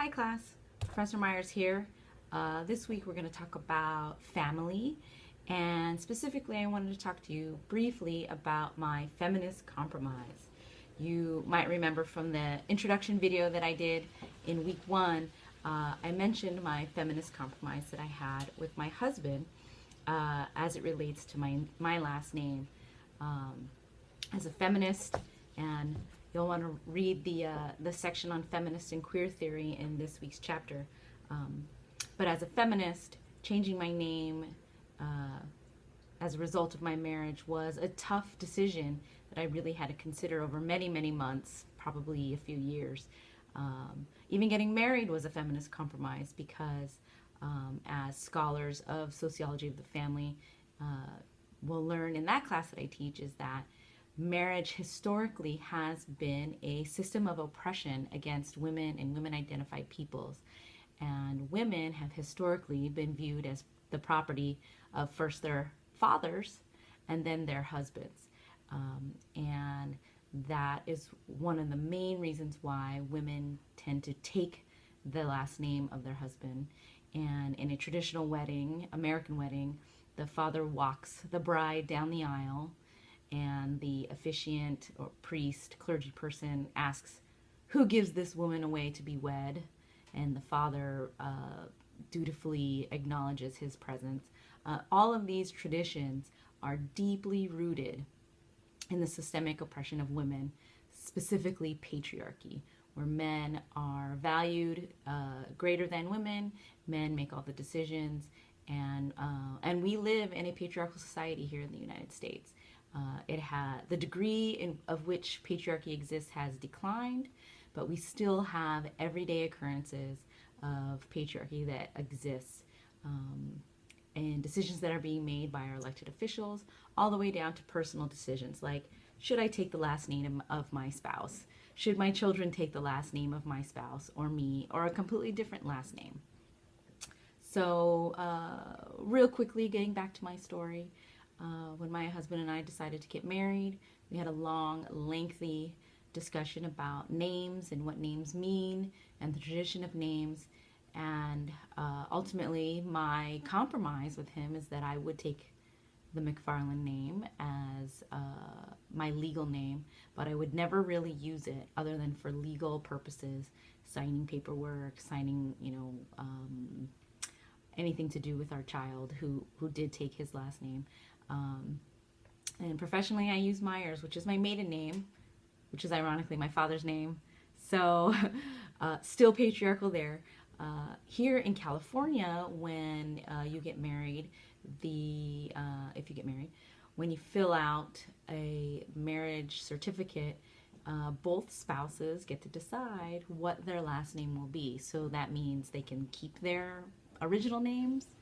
Hi class, Professor Myers here. This week we're going to talk about family, and specifically I wanted to talk to you briefly about my feminist compromise. You might remember from the introduction video that I did in week 1, I mentioned my feminist compromise that I had with my husband as it relates to my last name. As a feminist, and you'll want to read the section on feminist and queer theory in this week's chapter. But as a feminist, changing my name as a result of my marriage was a tough decision that I really had to consider over many, many months, probably a few years. Even getting married was a feminist compromise because as scholars of sociology of the family will learn in that class that I teach, is that marriage historically has been a system of oppression against women and women-identified peoples. And women have historically been viewed as the property of first their fathers and then their husbands. And that is one of the main reasons why women tend to take the last name of their husband. And in a traditional wedding, American wedding, the father walks the bride down the aisle, and the officiant or priest, clergy person asks, "Who gives this woman away to be wed?" And the father dutifully acknowledges his presence. All of these traditions are deeply rooted in the systemic oppression of women, specifically patriarchy, where men are valued greater than women. Men make all the decisions, and we live in a patriarchal society here in the United States. The degree of which patriarchy exists has declined, but we still have everyday occurrences of patriarchy that exists, and decisions that are being made by our elected officials, all the way down to personal decisions like, should I take the last name of my spouse? Should my children take the last name of my spouse or me, or a completely different last name? So real quickly, getting back to my story, when my husband and I decided to get married, we had a long, lengthy discussion about names and what names mean and the tradition of names. And ultimately, my compromise with him is that I would take the McFarland name as my legal name, but I would never really use it other than for legal purposes, signing paperwork, signing, anything to do with our child who did take his last name. And professionally, I use Myers, which is my maiden name, which is ironically my father's name. So still patriarchal there. Here in California, when you get married, if you get married, when you fill out a marriage certificate, both spouses get to decide what their last name will be. So that means they can keep their original names.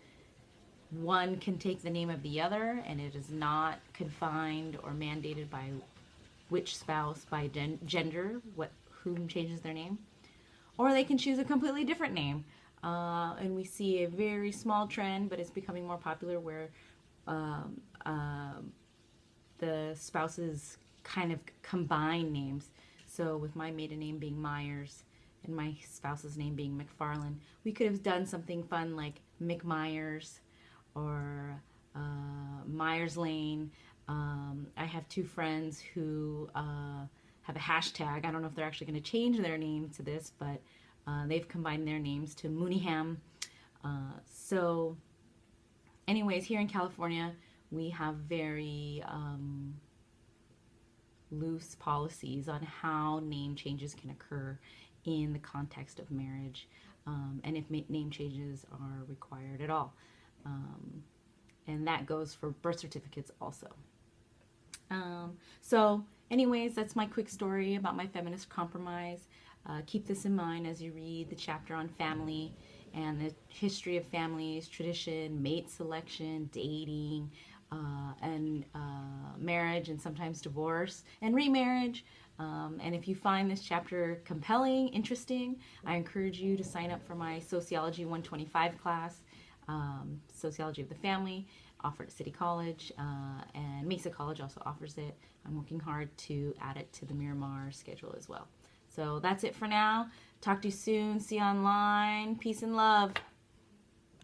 One can take the name of the other, and it is not confined or mandated by which spouse, by gender, whom changes their name. Or they can choose a completely different name. And we see a very small trend, but it's becoming more popular, where the spouses kind of combine names. So with my maiden name being Myers and my spouse's name being McFarland, we could have done something fun like McMyers or Myers Lane. I have two friends who have a hashtag. I don't know if they're actually going to change their name to this, but they've combined their names to Mooneyham. So anyways, here in California, we have very loose policies on how name changes can occur in the context of marriage, and if name changes are required at all. And that goes for birth certificates also. So anyways, that's my quick story about my feminist compromise. Keep this in mind as you read the chapter on family and the history of families, tradition, mate selection, dating, and marriage, and sometimes divorce and remarriage. And if you find this chapter compelling, interesting, I encourage you to sign up for my Sociology 125 class, Sociology of the Family, offered at City College, and Mesa College also offers it. I'm working hard to add it to the Miramar schedule as well. So that's it for now. Talk to you soon. See you online. Peace and love.